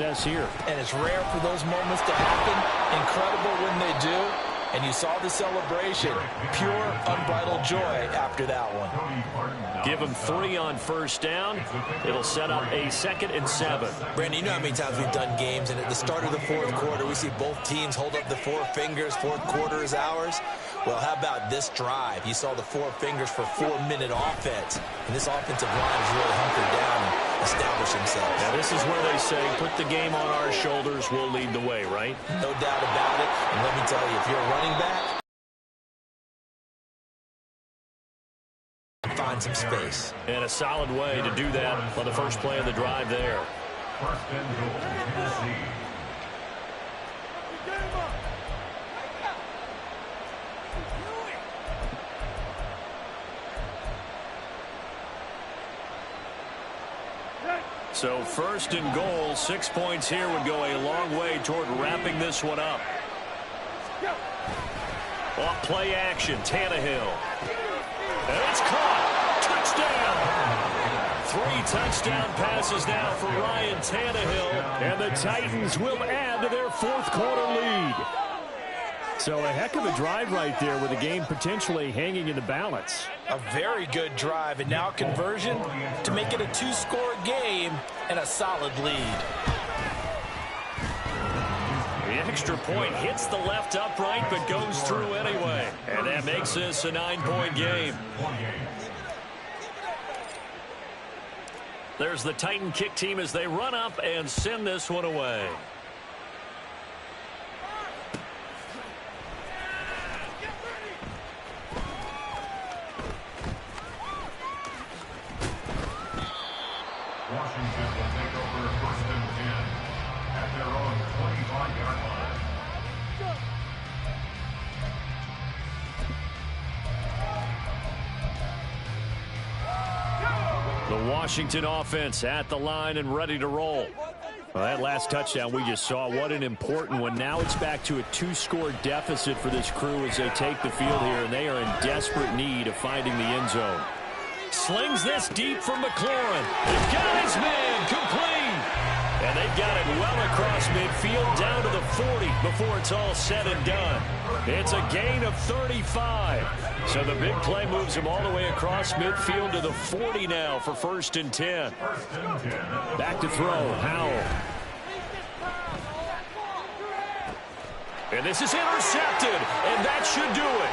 Here. And it's rare for those moments to happen. Incredible when they do. And you saw the celebration. Pure, unbridled joy after that one. Give them 3 on first down. It'll set up a 2nd and 7. Brandon, you know how many times we've done games, and at the start of the fourth quarter, we see both teams hold up the 4 fingers. Fourth quarter is ours. Well, how about this drive? You saw the 4 fingers for 4-minute offense. And this offensive line is really hunkered down and established themselves. Now, this is where they say, put the game on our shoulders, we'll lead the way, right? No doubt about it. And let me tell you, if you're a running back, find some space. And a solid way to do that on the first play of the drive there. First and goal. So first and goal, 6 points here would go a long way toward wrapping this one up. Off play action, Tannehill. And it's caught. Touchdown. 3 touchdown passes now for Ryan Tannehill. And the Titans will add to their 4th quarter lead. So a heck of a drive right there with the game potentially hanging in the balance. A very good drive, and now conversion to make it a 2-score game and a solid lead. The extra point hits the left upright but goes through anyway. And that makes this a 9-point game. There's the Titan kick team as they run up and send this one away. Washington will take over 1st and 10 at their own 25-yard line. The Washington offense at the line and ready to roll. Well, that last touchdown we just saw, what an important one. Now it's back to a 2-score deficit for this crew as they take the field here, and they are in desperate need of finding the end zone. Slings this deep from McLaurin. They've got his man complete. And they've got it well across midfield down to the 40 before it's all said and done. It's a gain of 35. So the big play moves him all the way across midfield to the 40 now for 1st and 10. Back to throw, Howell. And this is intercepted, and that should do it.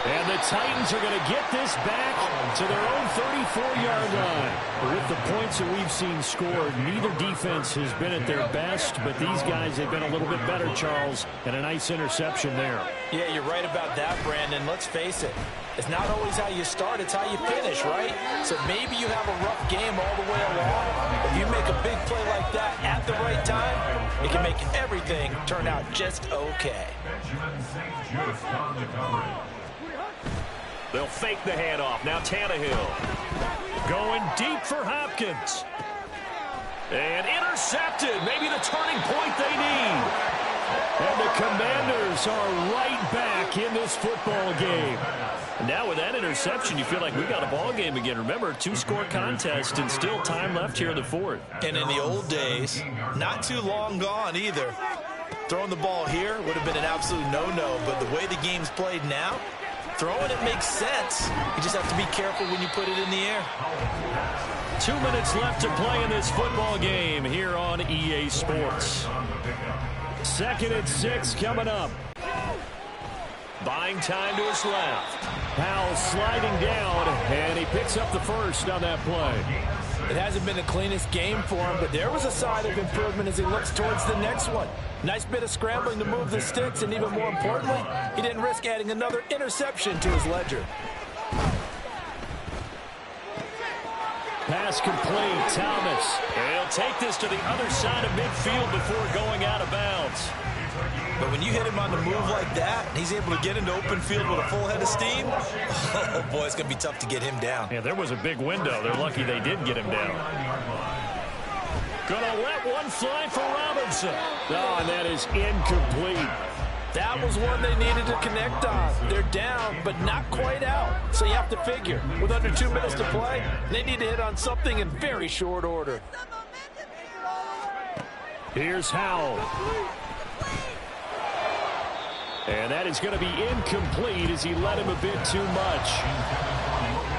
And the Titans are going to get this back to their own 34-yard line. With the points that we've seen scored, neither defense has been at their best, but these guys have been a little bit better, Charles, and a nice interception there. Yeah, you're right about that, Brandon. Let's face it. It's not always how you start, it's how you finish, right? So maybe you have a rough game all the way along. If you make a big play like that at the right time, it can make everything turn out just okay. They'll fake the handoff. Now Tannehill going deep for Hopkins. And intercepted. Maybe the turning point they need. And the Commanders are right back in this football game. And now with that interception, you feel like we got a ball game again. Remember, 2-score contest and still time left here in the 4th. And in the old days, not too long gone either. Throwing the ball here would have been an absolute no-no, but the way the game's played now, throwing it makes sense. You just have to be careful when you put it in the air. 2 minutes left to play in this football game here on EA Sports. 2nd and 6 coming up. Buying time to his left. Powell sliding down, and he picks up the first on that play. It hasn't been the cleanest game for him, but there was a sign of improvement as he looks towards the next one. Nice bit of scrambling to move the sticks, and even more importantly, he didn't risk adding another interception to his ledger. Pass complete, Thomas. And he'll take this to the other side of midfield before going out of bounds. But when you hit him on the move like that, and he's able to get into open field with a full head of steam, oh boy, it's going to be tough to get him down. Yeah, there was a big window. They're lucky they did get him down. Gonna let one fly for Robinson. Oh, and that is incomplete. That was one they needed to connect on. They're down, but not quite out. So you have to figure, with under 2 minutes to play, they need to hit on something in very short order. Here's Howell. And that is going to be incomplete as he led him a bit too much.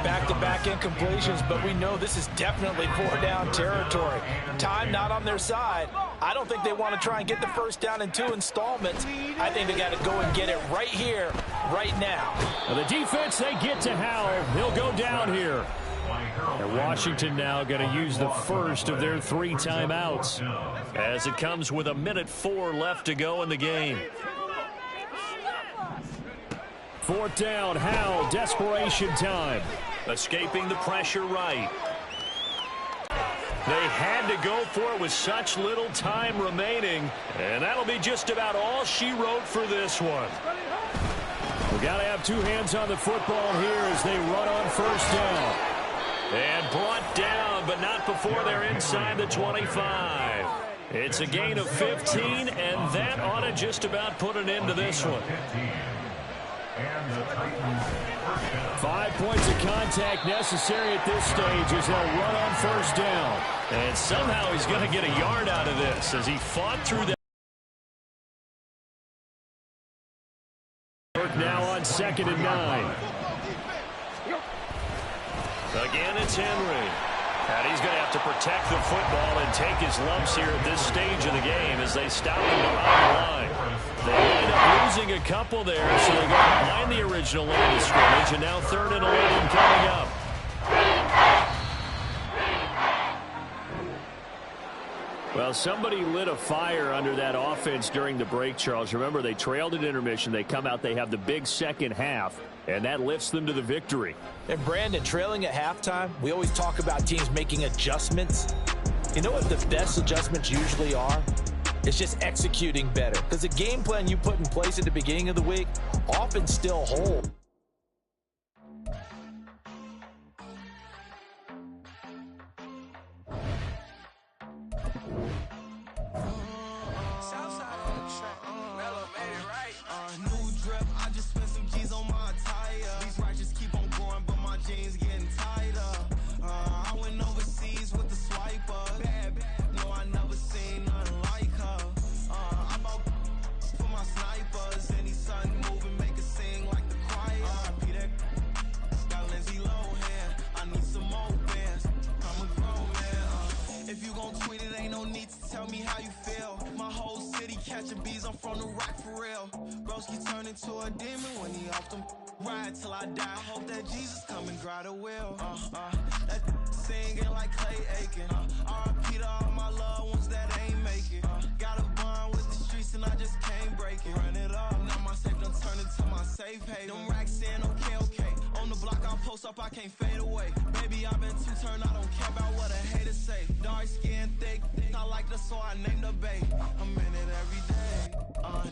Back-to-back incompletions, but we know this is definitely 4-down territory. Time not on their side. I don't think they want to try and get the first down in 2 installments. I think they got to go and get it right here, right now. Well, the defense, they get to Howell. He'll go down here. And Washington now going to use the first of their 3 timeouts as it comes with 1:04 left to go in the game. 4th down, Howell, desperation time. Escaping the pressure right. They had to go for it with such little time remaining, and that'll be just about all she wrote for this one. We've got to have 2 hands on the football here as they run on 1st down. And brought down, but not before they're inside the 25. It's a gain of 15, and that ought to just about put an end to this one. 5 points of contact necessary at this stage as they'll run on 1st down. And somehow he's going to get a yard out of this as he fought through that. Now on 2nd and 9. Again, it's Henry. And he's going to have to protect the football and take his lumps here at this stage of the game as they stop him behind the line. They end up losing a couple there, so they go behind the original line of scrimmage, and now 3rd and 11 coming up. Well, somebody lit a fire under that offense during the break, Charles. Remember, they trailed at intermission. They come out, they have the big second half, and that lifts them to the victory. And Brandon, trailing at halftime, we always talk about teams making adjustments. You know what the best adjustments usually are? It's just executing better. Because the game plan you put in place at the beginning of the week often still holds. To a demon when he off them ride till I die. Hope that Jesus come and grab the wheel. That singing like Clay Aiken. R.I.P. to all my loved ones that ain't make it. Got a bond with the streets and I just can't break it. Run it up, now my safe done turn into my safe haven. Them racks in, okay. On the block I post up, I can't fade away. Baby, I've been too turned, I don't care about what a hater say. Dark skin, thick, I like the so I named the bae. I'm in it every day.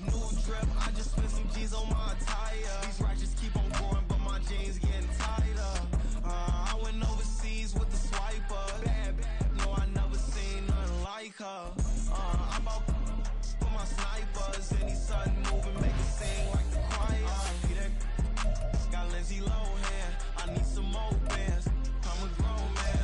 New drip, I just spent some G's on my attire. These righteous keep on going, but my jeans getting tighter. I went overseas with the swiper. Bad, no, I never seen nothing like her. I'm out for my snipers. Any sudden move and make it sing like the choir. Got Lindsay Lohan, I need some more bands. I'm a grown man.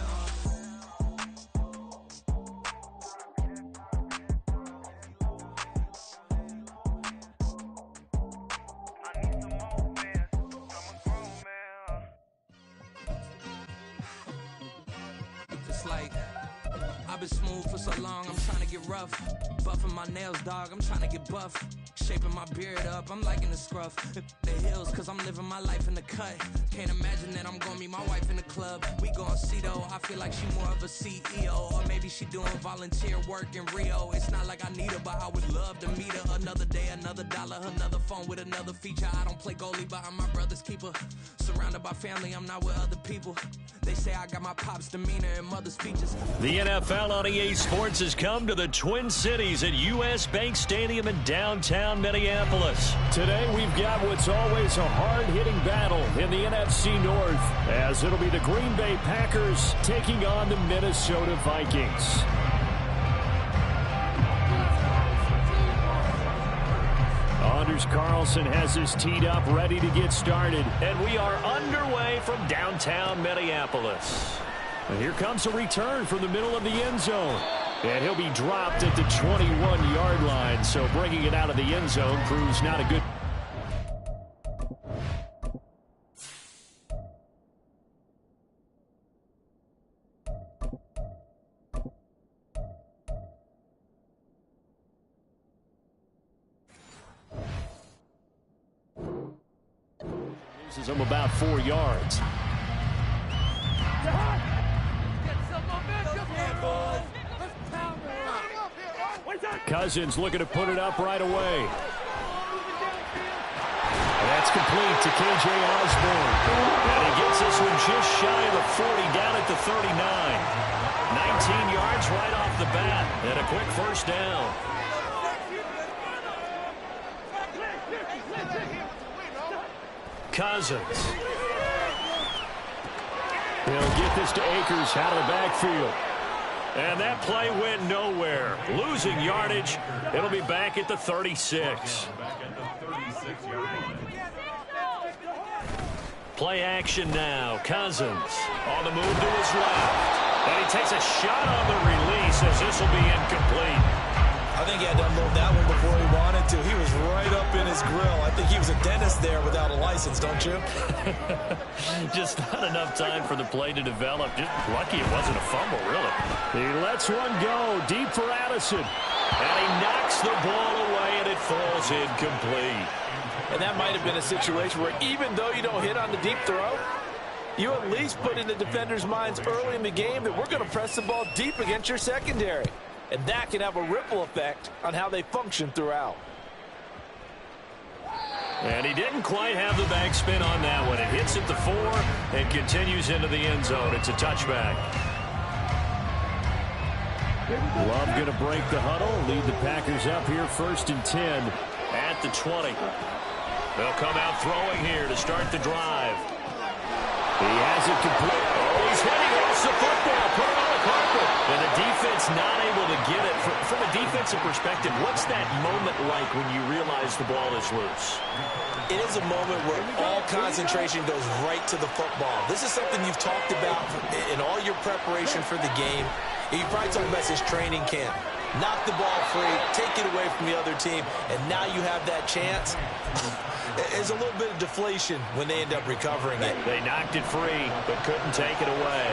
Like, I've been smooth for so long, I'm trying to get rough. Buffing my nails, dog, I'm trying to get buff. Shaping my beard up, I'm liking the scruff. The hills, cause I'm living my life in the cut. Can't imagine that I'm gonna meet my wife in the club. We gon' see though, I feel like she more of a CEO. Or maybe she doing volunteer work in Rio. It's not like I need her, but I would love to meet her. Another day, another dollar, another phone with another feature. I don't play goalie, but I'm my brother's keeper. Surrounded by family, I'm not with other people. They say I got my pop's demeanor and mother's features. The NFL on EA Sports has come to the Twin Cities at US Bank Stadium in downtown Minneapolis. Today we've got what's always a hard-hitting battle in the NFC North, as it'll be the Green Bay Packers taking on the Minnesota Vikings. Anders Carlson has his teed up, ready to get started. And we are underway from downtown Minneapolis. And here comes a return from the middle of the end zone. And he'll be dropped at the 21-yard line. So bringing it out of the end zone proves not a good. Loses him about 4 yards. Cousins looking to put it up right away. That's complete to K.J. Osborne. And he gets this one just shy of the 40, down at the 39. 19 yards right off the bat, and a quick first down. Cousins. He'll get this to Akers out of the backfield. And that play went nowhere. Losing yardage. It'll be back at the 36. Play action now. Cousins on the move to his left. And he takes a shot on the release as this will be incomplete. I think he had to unload that one before he wanted to. He was right up in his grill. I think he was a dentist there without a license, don't you? Just not enough time for the play to develop. Just lucky it wasn't a fumble, really. He lets one go deep for Addison. And he knocks the ball away, and it falls incomplete. And that might have been a situation where even though you don't hit on the deep throw, you at least put in the defenders' minds early in the game that we're going to press the ball deep against your secondary. And that can have a ripple effect on how they function throughout. And he didn't quite have the backspin on that one. It hits at the 4 and continues into the end zone. It's a touchback. Love going to break the huddle, lead the Packers up here 1st and 10 at the 20. They'll come out throwing here to start the drive. He has it complete. Oh, he's heading off the football. Put it on the carpet. And the defense not able to get it. From a defensive perspective, what's that moment like when you realize the ball is loose? It is a moment where all concentration goes right to the football. This is something you've talked about in all your preparation for the game. You probably talked about this training camp. Knock the ball free, take it away from the other team, and now you have that chance. There's a little bit of deflation when they end up recovering it. They knocked it free, but couldn't take it away.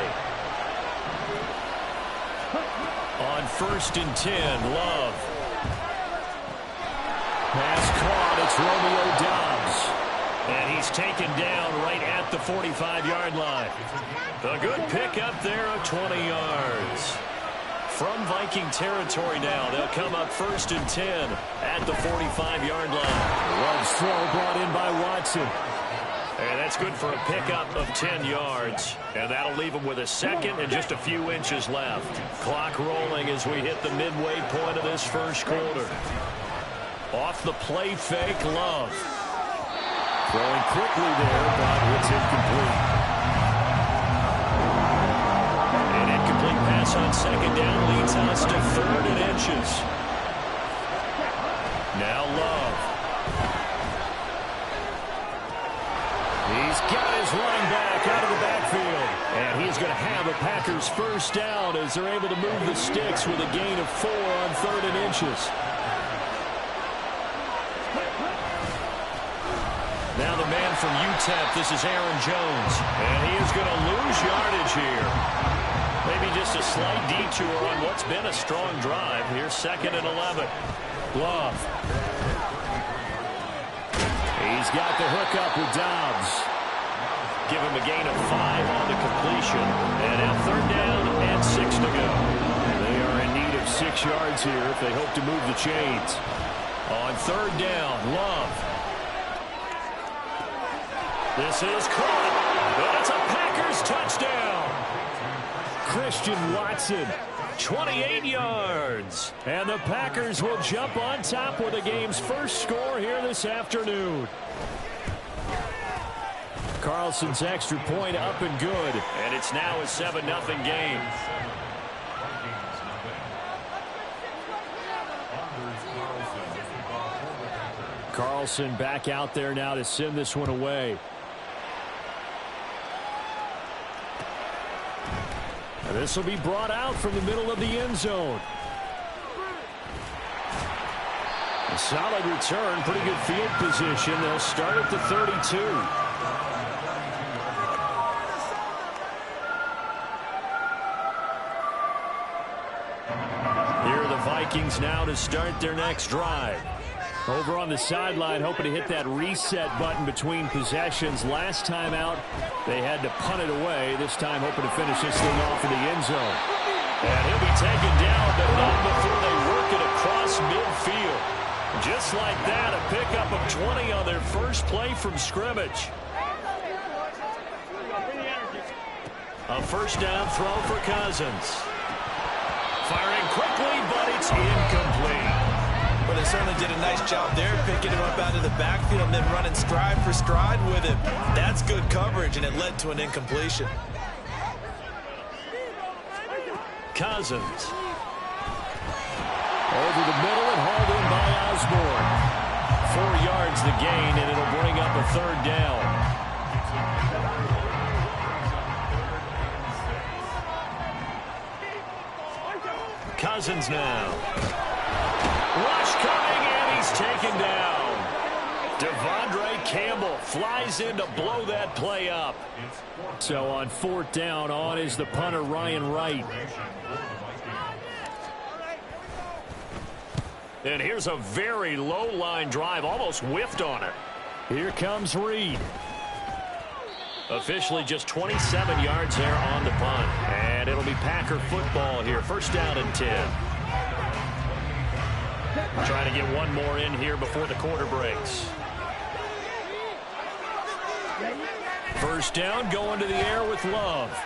On 1st and 10, Love. Pass caught, it's Romeo Doubs. And he's taken down right at the 45-yard line. A good pickup there of 20 yards. From Viking territory now, they'll come up 1st and 10 at the 45-yard line. Love's throw brought in by Watson. And that's good for a pickup of 10 yards. And that'll leave him with a second and just a few inches left. Clock rolling as we hit the midway point of this first quarter. Off the play fake, Love. Throwing quickly there, but it's incomplete. An incomplete pass on 2nd down leads us to 3rd and inches. Now Love. He's got his running back out of the backfield. And he's going to have a Packers first down as they're able to move the sticks with a gain of 4 on 3rd and inches. Now the man from UTEP, this is Aaron Jones. And he is going to lose yardage here. Maybe just a slight detour on what's been a strong drive. Here's 2nd and 11. Love. He's got the hookup with Doubs. Give him a gain of 5 on the completion. And now 3rd down and 6 to go. They are in need of 6 yards here if they hope to move the chains. On 3rd down, Love. This is caught. But it's a Packers touchdown. Christian Watson, 28 yards. And the Packers will jump on top with the game's first score here this afternoon. Carlson's extra point up and good. And it's now a 7-0 game. Carlson back out there now to send this one away. And this will be brought out from the middle of the end zone. A solid return, pretty good field position. They'll start at the 32. Here are the Vikings now to start their next drive. Over on the sideline, hoping to hit that reset button between possessions. Last time out, they had to punt it away. This time, hoping to finish this thing off in the end zone. And he'll be taken down, but not before they work it across midfield. Just like that, a pickup of 20 on their first play from scrimmage. A first down throw for Cousins. Firing quickly, but it's incomplete. But they certainly did a nice job there, picking him up out of the backfield and then running stride for stride with him. That's good coverage, and it led to an incompletion. Cousins. Over the middle and hauled in by Osborne. 4 yards the gain, and it'll bring up a third down. Cousins now. Rush coming, and he's taken down. Devondre Campbell flies in to blow that play up. So on 4th down, on is the punter, Ryan Wright. And here's a very low-line drive, almost whiffed on it. Here comes Reed. Officially just 27 yards there on the punt. And it'll be Packer football here. First down and 10. Trying to get one more in here before the quarter breaks. First down, going to the air with Love.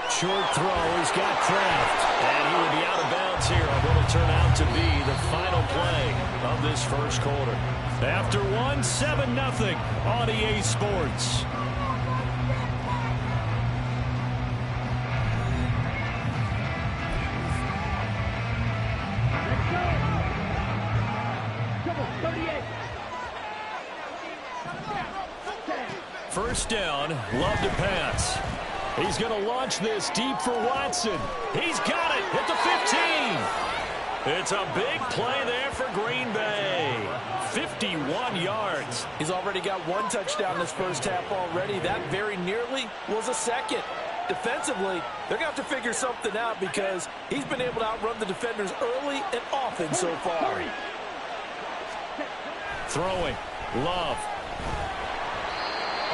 Short throw, he's got Kraft. And he will be out of bounds here on what will turn out to be the final play of this first quarter. After one, 7-0 on EA Sports. First down, Love to pass. He's going to launch this deep for Watson. He's got it at the 15. It's a big play there for Green Bay. 51 yards. He's already got one touchdown this first half already. That very nearly was a second. Defensively, they're going to have to figure something out because he's been able to outrun the defenders early and often so far. Throwing, Love.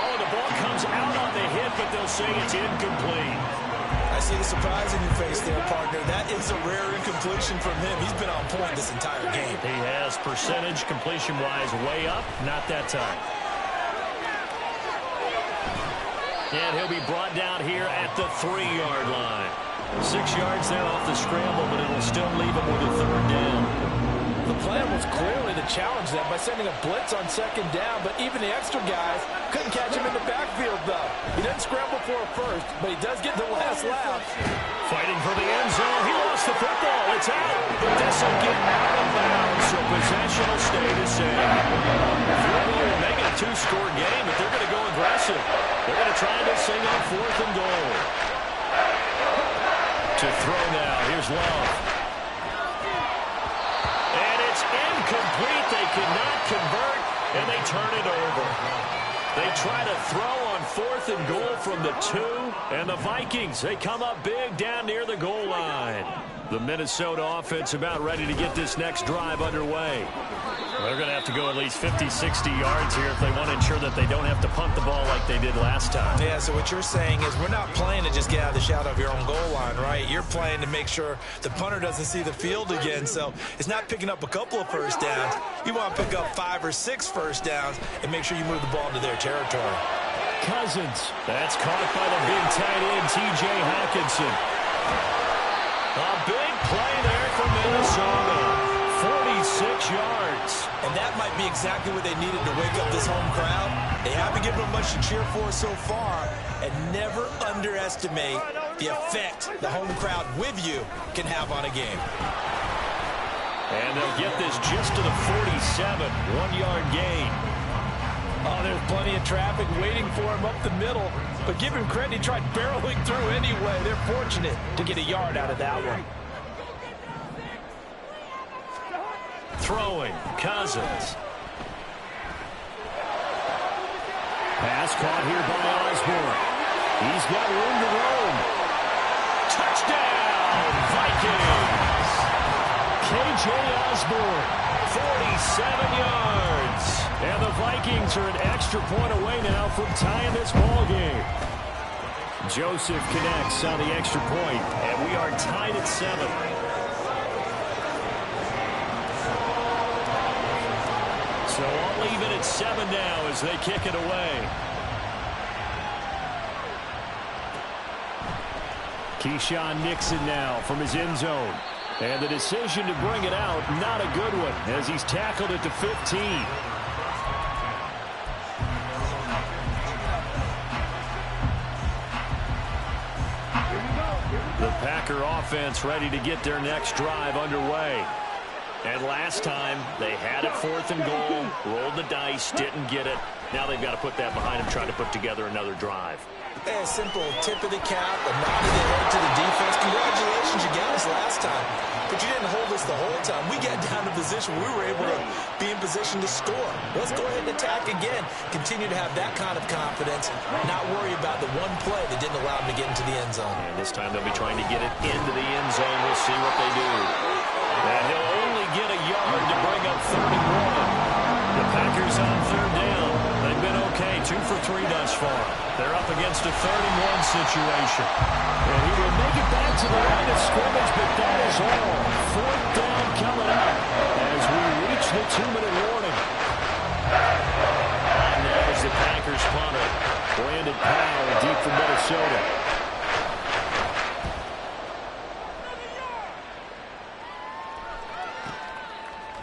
Oh, the ball comes out on the hit, but they'll say it's incomplete. I see the surprise in your face there, partner. That is a rare incompletion from him. He's been on point this entire game. He has percentage completion-wise way up, not that time. And he'll be brought down here at the 3-yard line. 6 yards there off the scramble, but it'll still leave him with a third down. The plan was clearly to challenge them by sending a blitz on second down, but even the extra guys couldn't catch him in the backfield, though. He didn't scramble for a first, but he does get the last lap. Fighting for the end zone. He lost the football. It's out. But this will get out of bounds, so possession will stay the same. Field goal will make it a 2-score game, but they're going to go aggressive. They're going to try this thing on 4th and goal. To throw now. Here's Love. Incomplete. They cannot convert, and they turn it over. They try to throw on 4th and goal from the 2, and the Vikings, they come up big down near the goal line. The Minnesota offense about ready to get this next drive underway. They're going to have to go at least 50, 60 yards here if they want to ensure that they don't have to punt the ball like they did last time. Yeah, so what you're saying is we're not playing to just get out of the shadow of your own goal line, right? You're playing to make sure the punter doesn't see the field again. So it's not picking up a couple of first downs. You want to pick up 5 or 6 first downs and make sure you move the ball into their territory. Cousins. That's caught by the big tight end, T.J. Hawkinson. A big play there for Minnesota. 46 yards. And that might be exactly what they needed to wake up this home crowd. They haven't given them much to cheer for so far. And never underestimate the effect the home crowd with you can have on a game. And they'll get this just to the 47. 1-yard gain. Oh, there's plenty of traffic waiting for him up the middle. But give him credit, he tried barreling through anyway. They're fortunate to get a yard out of that one. Throwing, Cousins. Pass caught here by Osborne. He's got room to roam. Touchdown, Vikings! K.J. Osborne, 47 yards. And the Vikings are an extra point away now from tying this ball game. Joseph connects on the extra point, and we are tied at 7. So all even at 7 now as they kick it away. Keyshawn Nixon now from his end zone. And the decision to bring it out, not a good one, as he's tackled at the 15. The Packer offense ready to get their next drive underway. And last time, they had it 4th and goal, rolled the dice, didn't get it. Now they've got to put that behind them, trying to put together another drive. A simple tip of the cap, a nod of the head to the defense. Congratulations, you got us last time. But you didn't hold us the whole time. We got down to position. We were able to be in position to score. Let's go ahead and attack again. Continue to have that kind of confidence. Not worry about the one play that didn't allow them to get into the end zone. And this time they'll be trying to get it into the end zone. We'll see what they do. And he'll only get a yard to bring up 31. The Packers on 3rd down. They've been okay, 2 for 3 thus far. They're up against a 3rd-and-1 situation. And he will make it back to the line of scrimmage, but that is all. 4th down coming up as we reach the 2-minute warning. And now is the Packers punter. Brandon Powell deep from Minnesota.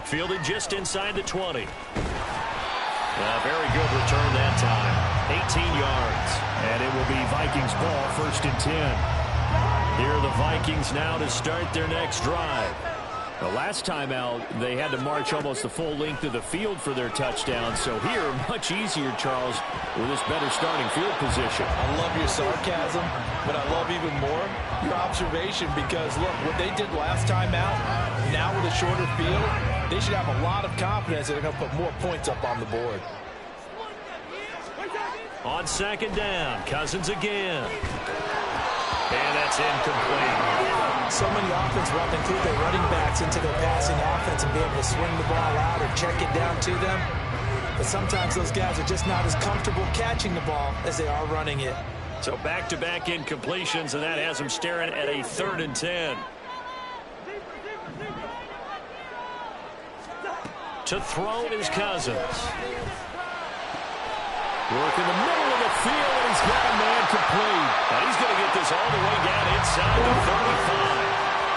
Fielded just inside the 20. A very good return that time. 18 yards. And it will be Vikings ball, 1st and 10. Here are the Vikings now to start their next drive. The last time out, they had to march almost the full length of the field for their touchdown. So here, much easier, Charles, with this better starting field position. I love your sarcasm, but I love even more your observation because, look, what they did last time out, now with a shorter field, they should have a lot of confidence that they're going to put more points up on the board. On 2nd down, Cousins again. And that's incomplete. So many offenses want to include their running backs into their passing offense and be able to swing the ball out or check it down to them. But sometimes those guys are just not as comfortable catching the ball as they are running it. So back-to-back incompletions, and that has them staring at a 3rd and 10. To throw is Cousins. Work in the middle of the field, and he's got a man complete. And he's going to get this all the way down inside the 35.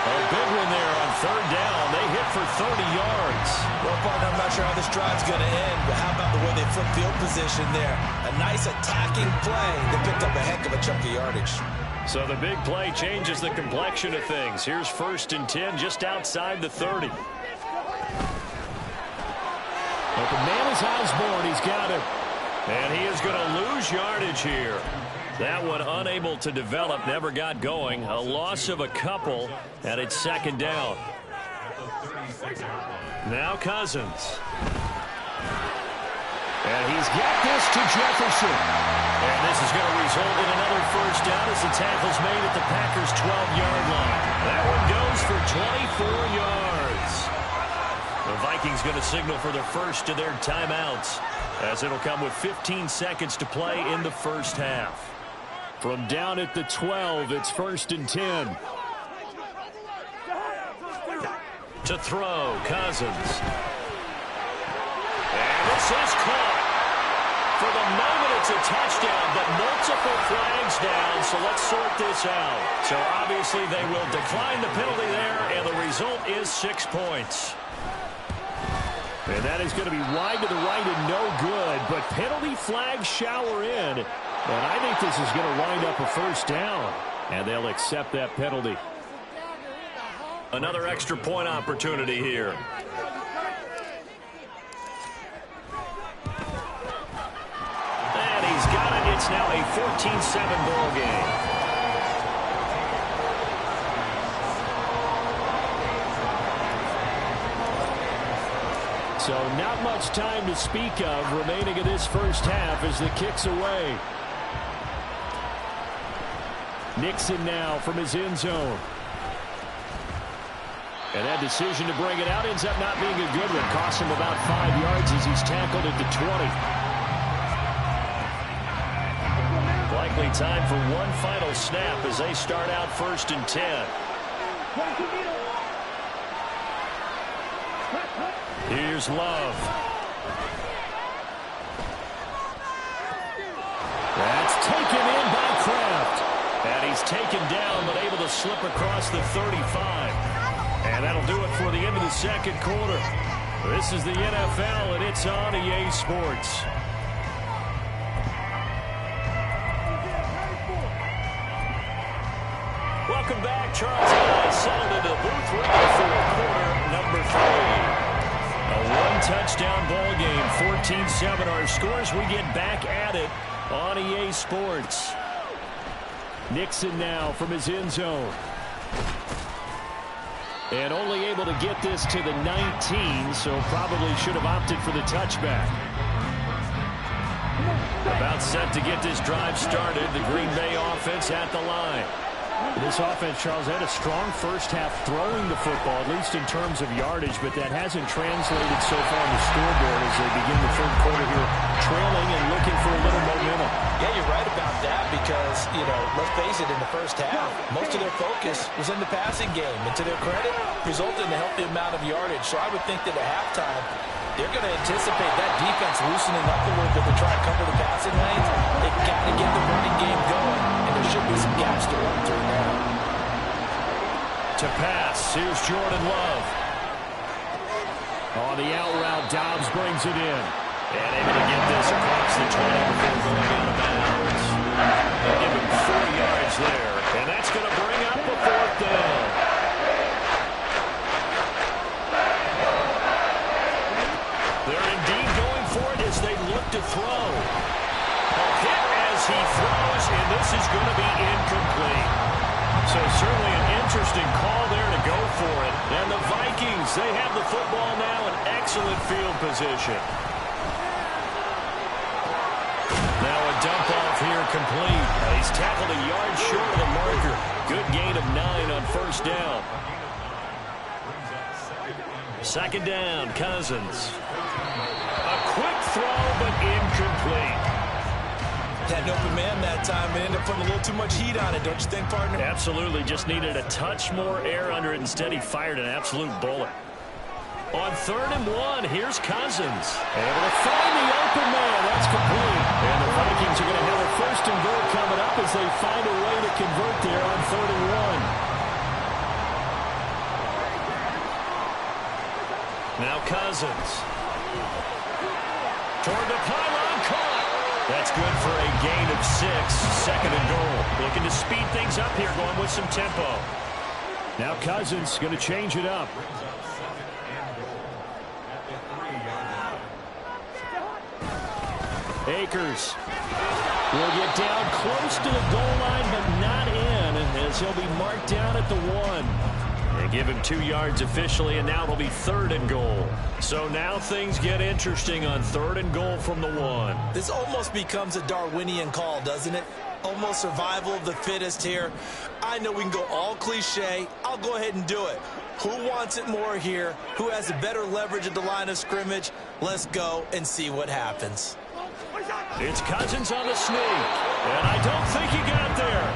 A big one there on 3rd down. They hit for 30 yards. Well, partner, I'm not sure how this drive's going to end, but how about the way they flip field position there? A nice attacking play. They picked up a heck of a chunk of yardage. So the big play changes the complexion of things. Here's 1st and 10 just outside the 30. But the man is Osborne. He's got it. And he is going to lose yardage here. That one unable to develop, never got going. A loss of a couple, and it's 2nd down. Now Cousins. And he's got this to Jefferson. And this is going to result in another 1st down as the tackle's made at the Packers' 12-yard line. That one goes for 24 yards. The Vikings going to signal for their first of their timeouts, as it'll come with 15 seconds to play in the 1st half. From down at the 12, it's 1st and 10. To throw, Cousins. And this is caught. For the moment, it's a touchdown, but multiple flags down, so let's sort this out. So obviously they will decline the penalty there, and the result is 6 points. And that is going to be wide to the right and no good, but penalty flags shower in. And I think this is going to wind up a 1st down, and they'll accept that penalty. Another extra point opportunity here. And he's got it. It's now a 14-7 ball game. So not much time to speak of remaining in this first half as the kick's away. Nixon now from his end zone. And that decision to bring it out ends up not being a good one. Costs him about 5 yards as he's tackled at the 20. Likely time for one final snap as they start out 1st and 10. Here's Love. That's taken in by Kraft. And he's taken down but able to slip across the 35. And that'll do it for the end of the second quarter. This is the NFL, and it's on EA Sports. Welcome back. Charles and I settled into the booth ready for quarter number 3. A one-touchdown ball game, 14-7 our scores. We get back at it on EA Sports. Nixon now from his end zone. And only able to get this to the 19, so probably should have opted for the touchback. About set to get this drive started. The Green Bay offense at the line. This offense, Charles, had a strong first half throwing the football, at least in terms of yardage, but that hasn't translated so far on the scoreboard as they begin the third quarter here, trailing and looking for a little momentum. Yeah, you're right about that because, let's face it, in the first half, most of their focus was in the passing game. And to their credit, resulted in a healthy amount of yardage. So I would think that at halftime, they're going to anticipate that defense loosening up a little bit to try to cover the passing lanes. They've got to get the running game going, and there should be some gaps to run through now. To pass, here's Jordan Love. On the out route, Dobbs brings it in. And able to get this across the 20 before going out of bounds. They'll give him 4 yards there, and that's going to bring up a 4th down. They're indeed going for it as they look to throw. A hit as he throws, and this is going to be incomplete. So certainly an interesting call there to go for it. And the Vikings, they have the football now in excellent field position. Now a dump off here complete. He's tackled a yard short of the marker. Good gain of 9 on 1st down. 2nd down, Cousins. A quick throw, but incomplete. Had an open man that time and ended up putting a little too much heat on it, don't you think, partner? Absolutely. Just needed a touch more air under it. Instead, he fired an absolute bullet. On 3rd and 1, here's Cousins. Able to find the open man. That's complete. And the Vikings are going to have a 1st and goal coming up as they find a way to convert there on 3rd and 1. Now Cousins. Toward the pylon, caught. That's good for a gain of 6. 2nd and goal. Looking to speed things up here, going with some tempo. Now Cousins going to change it up. Akers will get down close to the goal line, but not in, as he'll be marked down at the 1. They give him 2 yards officially, and now it'll be 3rd and goal. So now things get interesting on 3rd and goal from the 1. This almost becomes a Darwinian call, doesn't it? Almost survival of the fittest here. I know we can go all cliche. I'll go ahead and do it. Who wants it more here? Who has a better leverage at the line of scrimmage? Let's go and see what happens. It's Cousins on the sneak, and I don't think he got there.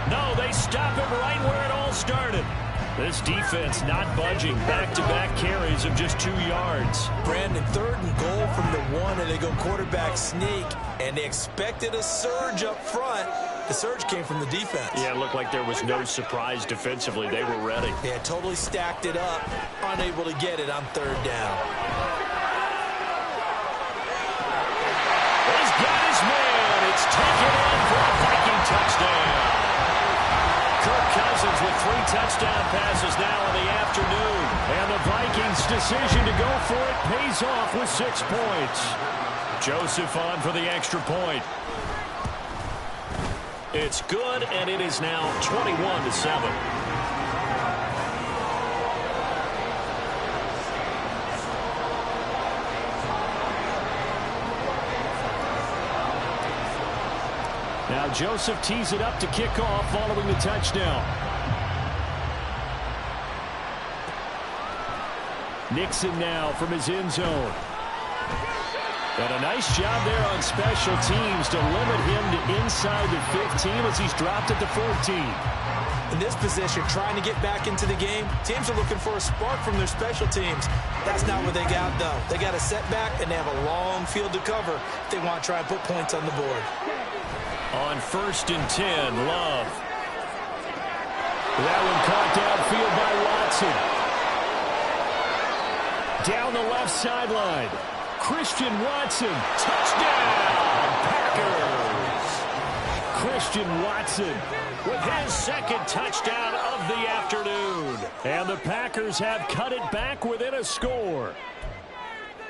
No, they stop him right where it all started. This defense not budging. Back-to-back carries of just 2 yards. Brandon, 3rd and goal from the 1, and they go quarterback sneak, and they expected a surge up front. The surge came from the defense. Yeah, it looked like there was no surprise defensively. They were ready. They had totally stacked it up, unable to get it on 3rd down. He's got his man. It's taken in for a Viking touchdown. Kirk Cousins with 3 touchdown passes now in the afternoon. And the Vikings' decision to go for it pays off with 6 points. Joseph on for the extra point. It's good, and it is now 21-7. Now Joseph tees it up to kick off following the touchdown. Nixon now from his end zone. And a nice job there on special teams to limit him to inside the 15 as he's dropped at the 14. In this position, trying to get back into the game, teams are looking for a spark from their special teams. That's not what they got, though. They got a setback, and they have a long field to cover if they want to try and put points on the board. On 1st and 10, Love. That one caught downfield by Watson. Down the left sideline. Christian Watson. Touchdown, Packers. Christian Watson with his second touchdown of the afternoon. And the Packers have cut it back within a score.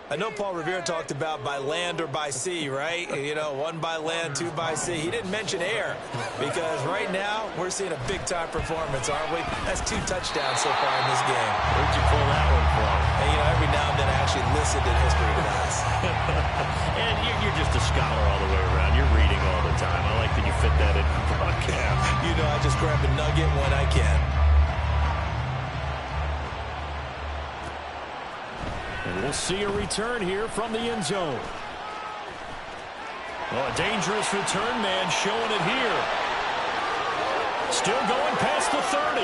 I know Paul Revere talked about by land or by sea, right? You know, 1 by land, 2 by sea. He didn't mention air because right now we're seeing a big-time performance, aren't we? That's 2 touchdowns so far in this game. Where'd you pull that one from? And, you know, every now and then I actually listened in history class. And you're just a scholar all the way around. You're reading all the time. I like that you fit that in the broadcast. You know, I just grab a nugget when I can. And we'll see a return here from the end zone. Oh, a dangerous return man showing it here. Still going past the 30.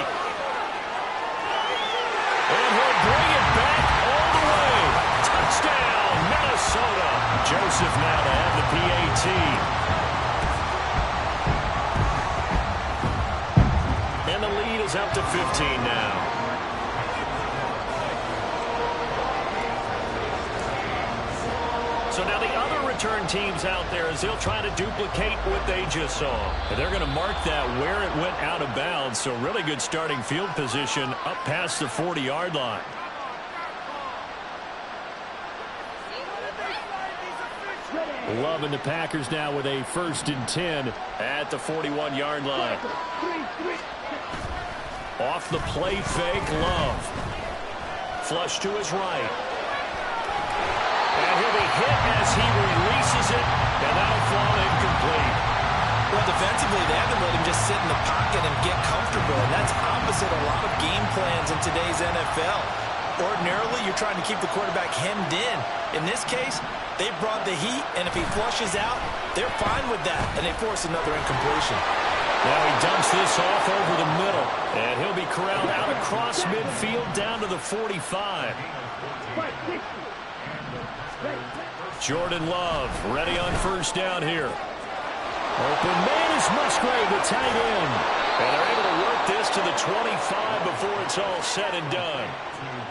And he'll bring it back all the way. Touchdown, Minnesota. Joseph now to have the PAT. And the lead is up to 15 now. So now the other return teams out there as they'll try to duplicate what they just saw. And they're going to mark that where it went out of bounds. So really good starting field position up past the 40-yard line. Love and the Packers now with a 1st and 10 at the 41-yard line. Off the play fake, Love. Flush to his right. And he'll be hit as he releases it, and that'll fall incomplete. Well, defensively, they haven't let him just sit in the pocket and get comfortable, and that's opposite a lot of game plans in today's NFL. Ordinarily, you're trying to keep the quarterback hemmed in. In this case, they brought the heat, and if he flushes out, they're fine with that, and they force another incompletion. Now he dumps this off over the middle, and he'll be corralled out across midfield down to the 45. Jordan Love ready on 1st down here. Open man is Musgrave, the tight end. And they're able to work this to the 25 before it's all said and done.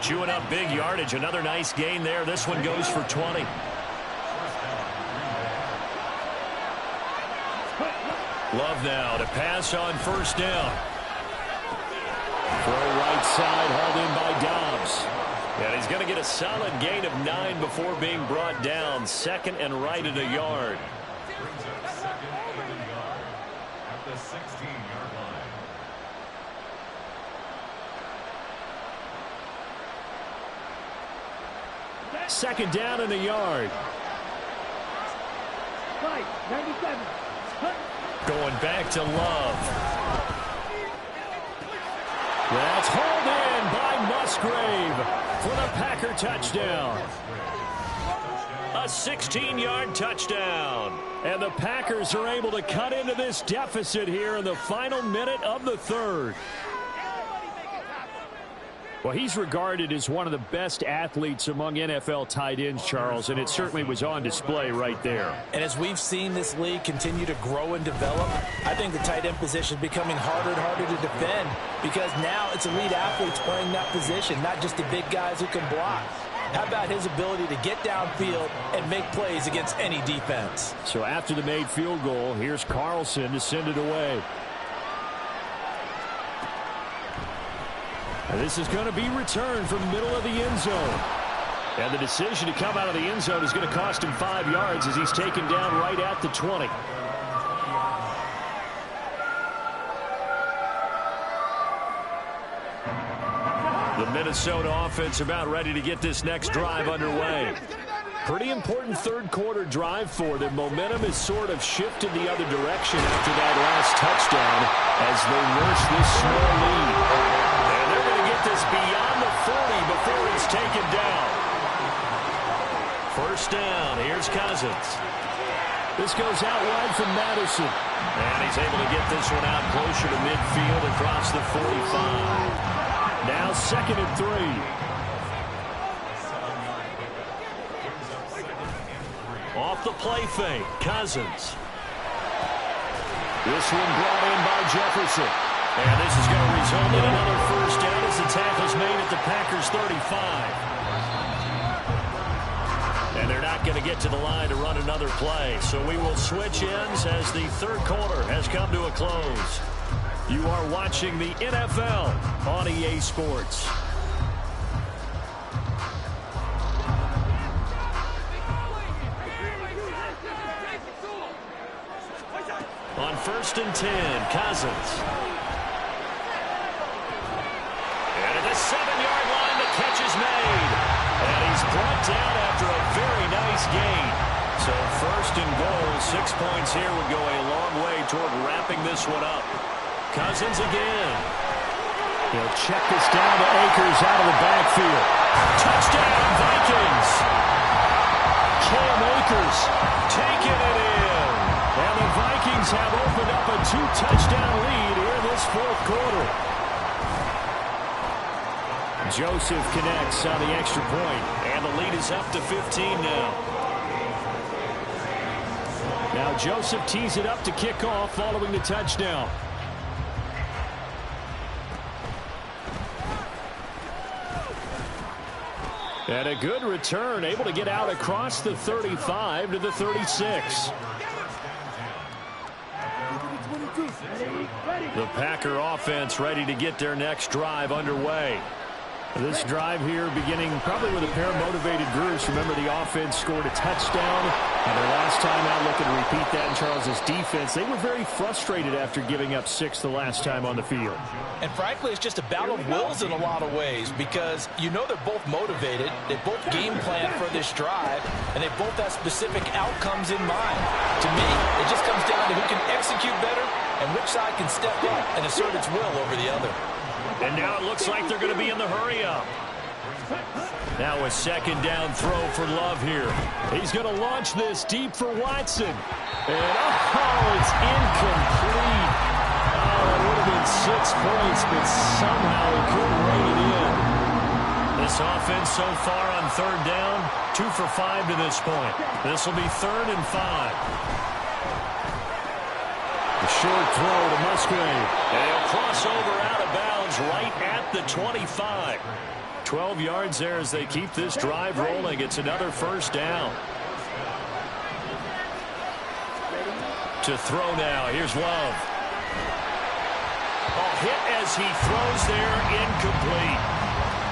Chewing up big yardage. Another nice gain there. This one goes for 20. Love now to pass on 1st down. Throw right side, hauled in by Dobbs. And he's going to get a solid gain of 9 before being brought down. 2nd and right at a yard. Brings up 2nd and a yard at the 16-yard line. 2nd down and a yard. Right, 97. Going back to Love. That's hauled in by Musgrave for the Packer touchdown. A 16-yard touchdown. And the Packers are able to cut into this deficit here in the final minute of the 3rd. Well, he's regarded as one of the best athletes among NFL tight ends, Charles, and it certainly was on display right there. And as we've seen this league continue to grow and develop, I think the tight end position is becoming harder and harder to defend because now it's elite athletes playing that position, not just the big guys who can block. How about his ability to get downfield and make plays against any defense? So after the made field goal, here's Carlson to send it away. And this is going to be returned from the middle of the end zone. And the decision to come out of the end zone is going to cost him 5 yards as he's taken down right at the 20. The Minnesota offense about ready to get this next drive underway. Pretty important third-quarter drive for them. Momentum has sort of shifted the other direction after that last touchdown as they nurse this small lead. And they're going to get this beyond the 40 before it's taken down. First down, here's Cousins. This goes out wide from Madison. And he's able to get this one out closer to midfield across the 45. Now 2nd and 3. Off the play fake, Cousins. This one brought in by Jefferson. And this is going to result in another first down as the tackle's made at the Packers' 35. And they're not going to get to the line to run another play. So we will switch ends as the third quarter has come to a close. You are watching the NFL on EA Sports. On 1st and 10, Cousins. And at the 7-yard line, the catch is made. And he's brought down after a very nice gain. So 1st and goal, 6 points here would go a long way toward wrapping this one up. Cousins again. He'll check this down to Akers out of the backfield. Touchdown, Vikings. Cam Akers taking it in. And the Vikings have opened up a 2-touchdown lead here in this 4th quarter. Joseph connects on the extra point, and the lead is up to 15 now. Now Joseph tees it up to kick off following the touchdown. And a good return, able to get out across the 35 to the 36. The Packer offense ready to get their next drive underway. This drive here beginning probably with a pair of motivated groups. Remember, the offense scored a touchdown. And their last time out looking to repeat that in Charles's defense. They were very frustrated after giving up 6 the last time on the field. And frankly, it's just a battle of wills in a lot of ways because you know they're both motivated. They both game plan for this drive, and they both have specific outcomes in mind. To me, it just comes down to who can execute better and which side can step up and assert its will over the other. And now it looks like they're going to be in the hurry-up. Now a 2nd down throw for Love here. He's going to launch this deep for Watson. And, it's incomplete. It would have been 6 points, but somehow he couldn't rein it in. This offense so far on 3rd down, 2 for 5 to this point. This will be 3rd and 5. A short throw to Musgrave. And he'll cross over out of bounds right at the 25. 12 yards there as they keep this drive rolling. It's another first down. To throw now. Here's Love. A hit as he throws there, incomplete.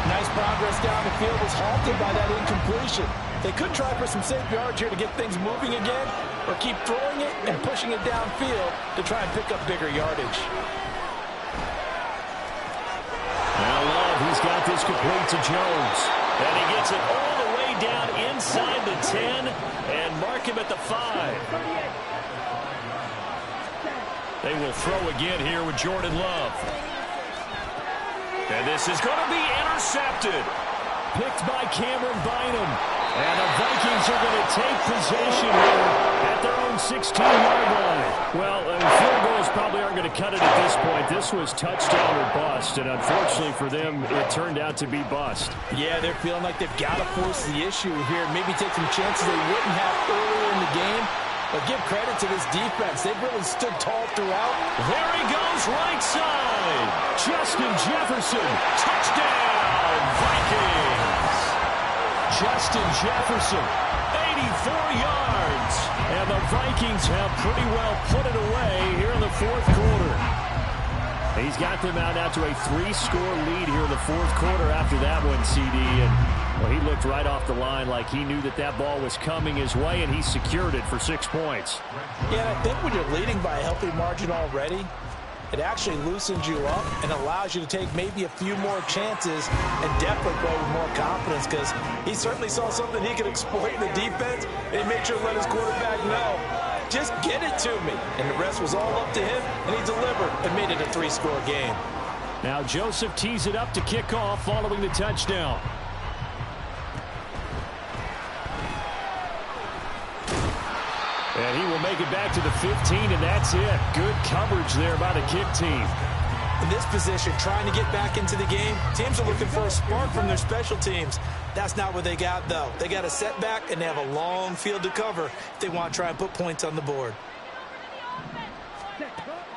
Nice progress down the field was halted by that incompletion. They could try for some safe yards here to get things moving again, or keep throwing it and pushing it downfield to try and pick up bigger yardage. Now Love, he's got this complete to Jones. And he gets it all the way down inside the 10 and mark him at the 5. They will throw again here with Jordan Love. And this is going to be intercepted. Picked by Cameron Bynum. And the Vikings are going to take possession here at their own 16-yard line. Well, field goals probably aren't going to cut it at this point. This was touchdown or bust, and unfortunately for them, it turned out to be bust. Yeah, they're feeling like they've got to force the issue here. Maybe take some chances they wouldn't have earlier in the game. But give credit to this defense. They've really stood tall throughout. There he goes, right side. Justin Jefferson. Touchdown, Vikings. Justin Jefferson, 84 yards. And the Vikings have pretty well put it away here in the 4th quarter. He's got them out now to a 3-score lead here in the 4th quarter after that one, CD. And well, he looked right off the line like he knew that that ball was coming his way, and he secured it for 6 points. Yeah, I think when you're leading by a healthy margin already, it actually loosens you up and allows you to take maybe a few more chances and definitely play with more confidence, because he certainly saw something he could exploit in the defense, and he made sure to let his quarterback know, just get it to me. And the rest was all up to him, and he delivered and made it a 3-score game. Now Joseph tees it up to kick off following the touchdown. And he will make it back to the 15, and that's it. Good coverage there by the kick team. In this position, trying to get back into the game, teams are looking for a spark from their special teams. That's not what they got, though. They got a setback, and they have a long field to cover if they want to try and put points on the board.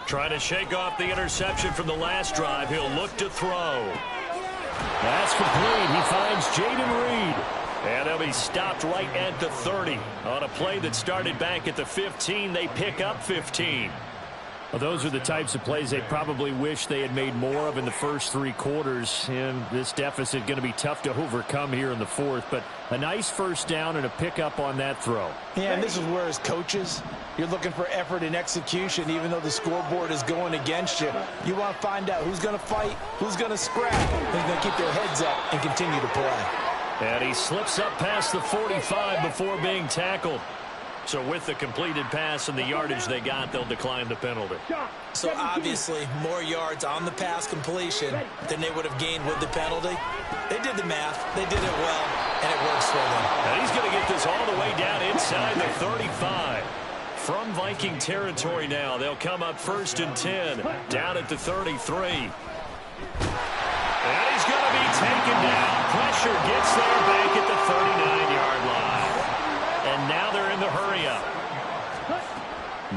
Trying to shake off the interception from the last drive. He'll look to throw. That's complete. He finds Jaden Reed. And they'll be stopped right at the 30. On a play that started back at the 15, they pick up 15. Well, those are the types of plays they probably wish they had made more of in the first 3 quarters. And this deficit going to be tough to overcome here in the 4th. But a nice first down and a pickup on that throw. Yeah, and this is where, as coaches, you're looking for effort and execution. Even though the scoreboard is going against you, you want to find out who's going to fight, who's going to scrap, who's going to keep their heads up and continue to play. And he slips up past the 45 before being tackled. So with the completed pass and the yardage they got, they'll decline the penalty. So obviously, more yards on the pass completion than they would have gained with the penalty. They did the math. They did it well, and it works for them. And he's going to get this all the way down inside the 35. From Viking territory now, they'll come up 1st and 10, down at the 33. And he's going to be taken down. Pressure gets there back at the 39-yard line. And now they're in the hurry-up.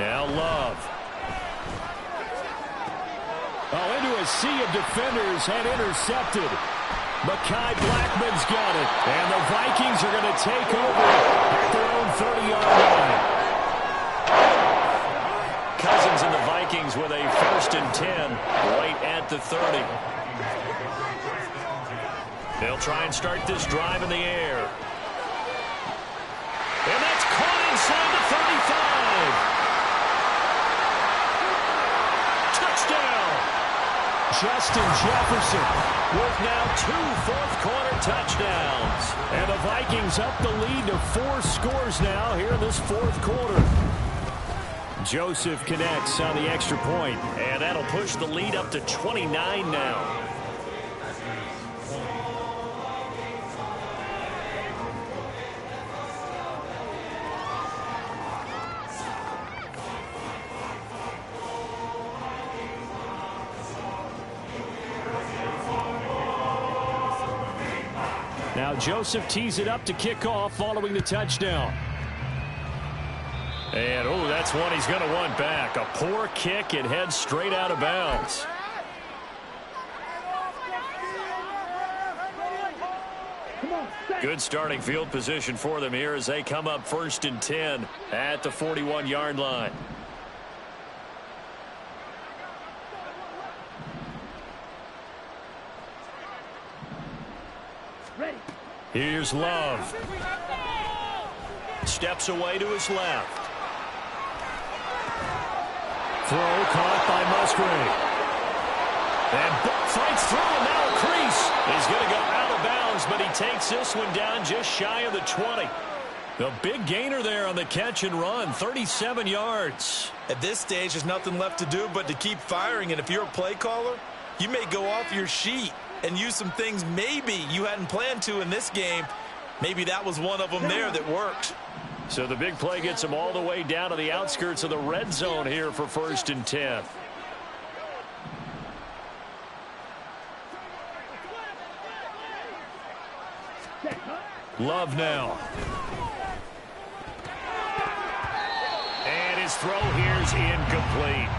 Now Love. Oh, into a sea of defenders and intercepted. Mekhi Blackman's got it. And the Vikings are going to take over at their own 30-yard line. Cousins and the Vikings with a 1st and 10 right at the 30. They'll try and start this drive in the air. And that's caught inside the 35. Touchdown! Justin Jefferson with now 2 fourth-quarter touchdowns. And the Vikings up the lead to 4 scores now here in this 4th quarter. Joseph connects on the extra point. And that'll push the lead up to 29 now. Now Joseph tees it up to kick off following the touchdown. And, oh, that's one he's going to want back. A poor kick. It heads straight out of bounds. Good starting field position for them here as they come up 1st and 10 at the 41-yard line. Here's Love. Steps away to his left. Throw caught by Musgrave. And fights through, and now a crease. He's going to go out of bounds, but he takes this one down just shy of the 20. The big gainer there on the catch and run, 37 yards. At this stage, there's nothing left to do but to keep firing, and if you're a play caller, you may go off your sheet and use some things maybe you hadn't planned to in this game. Maybe that was one of them there that worked. So the big play gets him all the way down to the outskirts of the red zone here for 1st and 10. Love now. And his throw here's incomplete.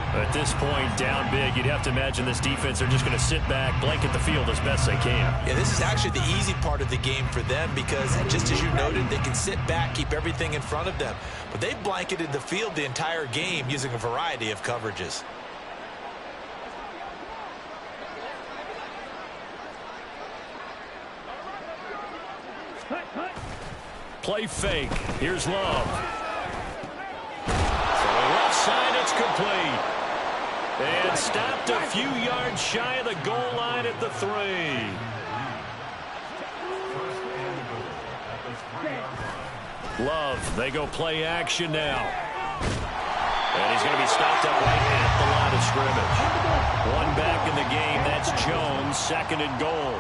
At this point, down big, you'd have to imagine this defense are just going to sit back, blanket the field as best they can. Yeah, this is actually the easy part of the game for them because, just as you noted, they can sit back, keep everything in front of them. But they've blanketed the field the entire game using a variety of coverages. Play fake. Here's Love. Left side, it's complete. And stopped a few yards shy of the goal line at the 3. Love, they go play action now. And he's going to be stopped up right at the line of scrimmage. One back in the game, that's Jones, 2nd and goal.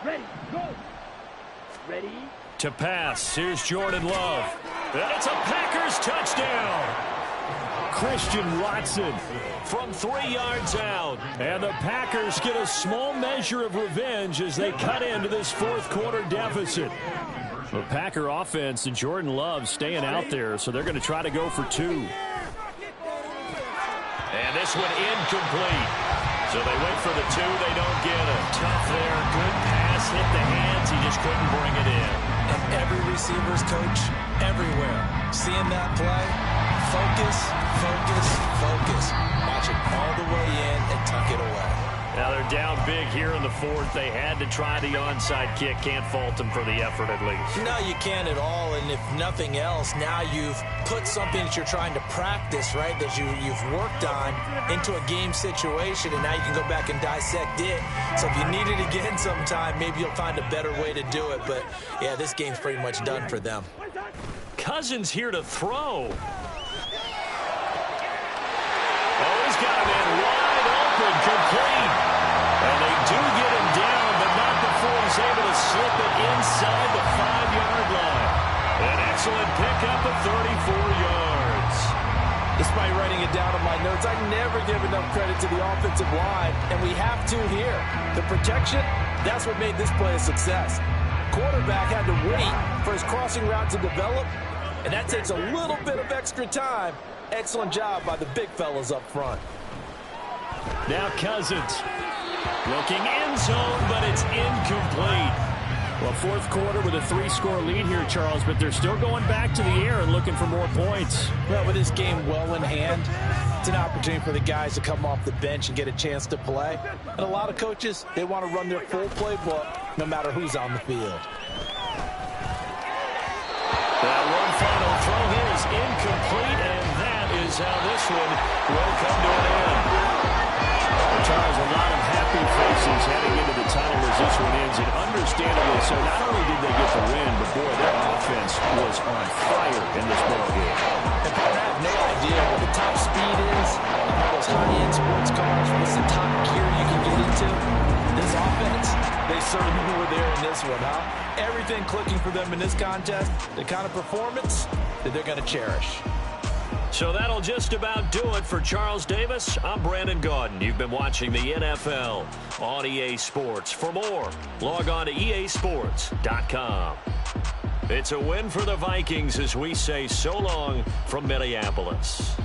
Ready, go. Ready. To pass, here's Jordan Love. And it's a Packers touchdown. Christian Watson from 3 yards out. And the Packers get a small measure of revenge as they cut into this 4th quarter deficit. The Packer offense and Jordan Love staying out there, so they're going to try to go for 2. And this one incomplete. So they went for the 2, they don't get it. Tough there, good pass, hit the hands, he just couldn't bring it in. And every receiver's coach, everywhere, seeing that play, focus, focus, focus. Watch it all the way in and tuck it away. Now they're down big here in the 4th. They had to try the onside kick. Can't fault them for the effort at least. No, you can't at all. And if nothing else, now you've put something that you're trying to practice, right, that you've worked on into a game situation, and now you can go back and dissect it. So if you need it again sometime, maybe you'll find a better way to do it. But, yeah, this game's pretty much done for them. Cousins here to throw. Oh, he's got a man wide open, complete. And they do get him down, but not before he's able to slip it inside the 5-yard line. An excellent pickup of 34 yards. Despite writing it down in my notes, I never give enough credit to the offensive line, and we have to here. The protection, that's what made this play a success. Quarterback had to wait for his crossing route to develop, and that takes a little bit of extra time. Excellent job by the big fellas up front. Now Cousins looking end zone, but it's incomplete. Well, 4th quarter with a 3-score lead here, Charles, but they're still going back to the air and looking for more points. Well, with this game well in hand, it's an opportunity for the guys to come off the bench and get a chance to play. And a lot of coaches, they want to run their full playbook no matter who's on the field. That one final throw here is incomplete, and that is how this one will come to an end. Charles, a lot of happy faces heading into the tunnel as this one ends, and understandably so. Not only did they get the win, but boy, their offense was on fire in this ballgame. And I have no idea what the top speed is, all those high-end sports cars, what's the top gear you can get into. This offense, they certainly were there in this one, huh? Everything clicking for them in this contest, the kind of performance that they're going to cherish. So that'll just about do it for Charles Davis. I'm Brandon Gaudin. You've been watching the NFL on EA Sports. For more, log on to easports.com. It's a win for the Vikings as we say so long from Minneapolis.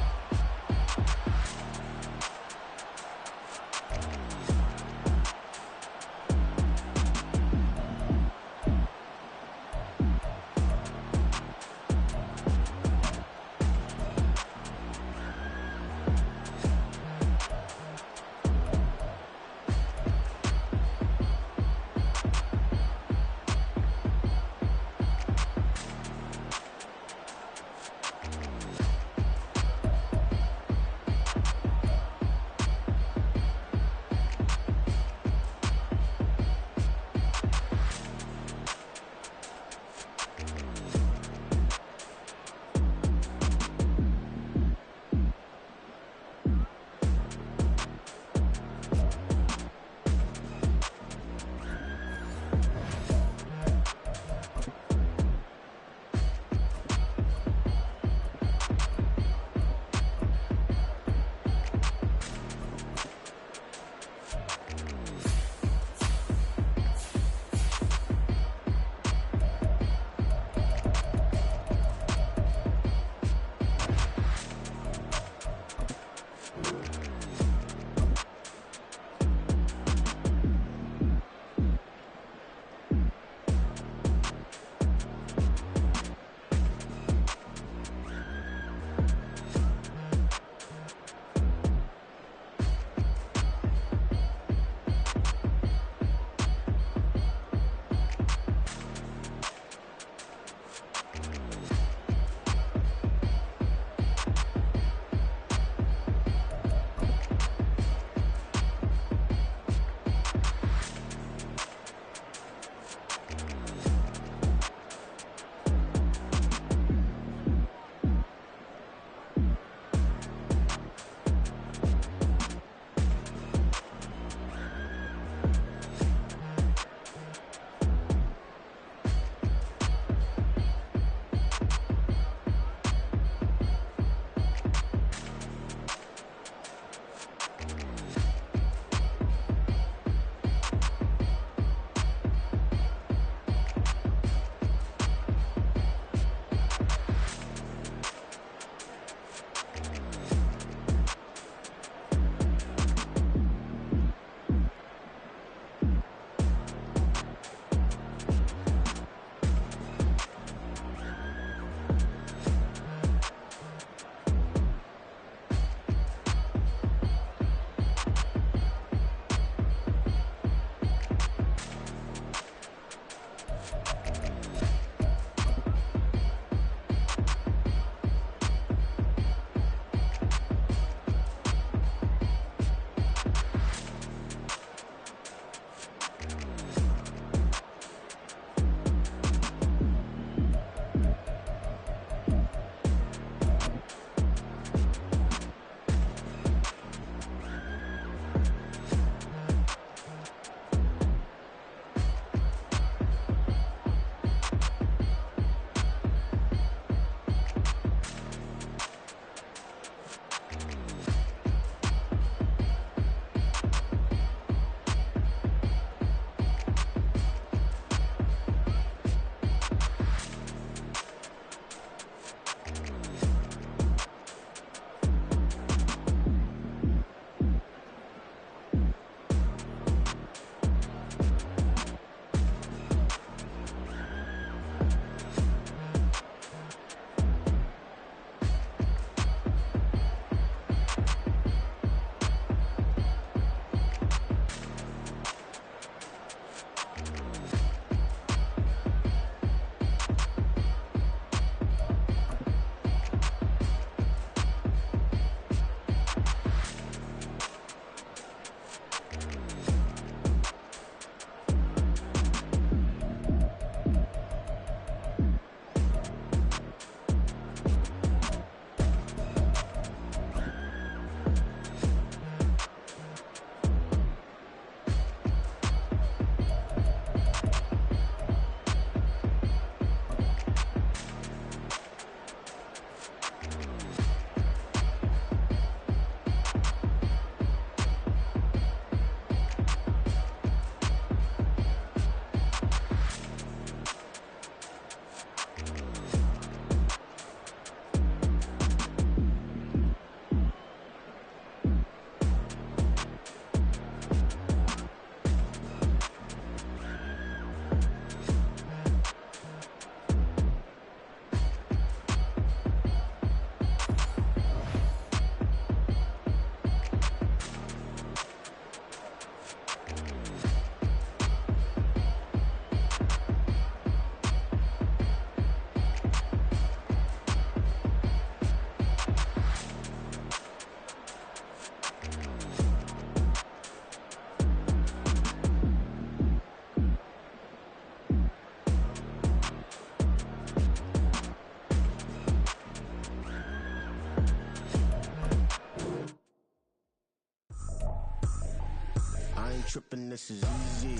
tripping, this is easy,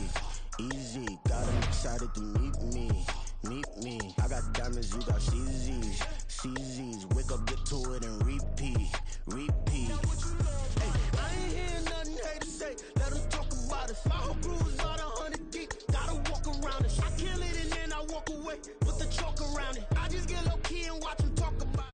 easy. Got them excited to meet me. I got diamonds, you got CZs. Wake up, get to it, and repeat. Hey, I ain't hearing nothing haters say. Let them talk about us. My whole crew is about 100 deep. Gotta walk around it. I kill it and then I walk away with the chalk around it. I just get low key and watch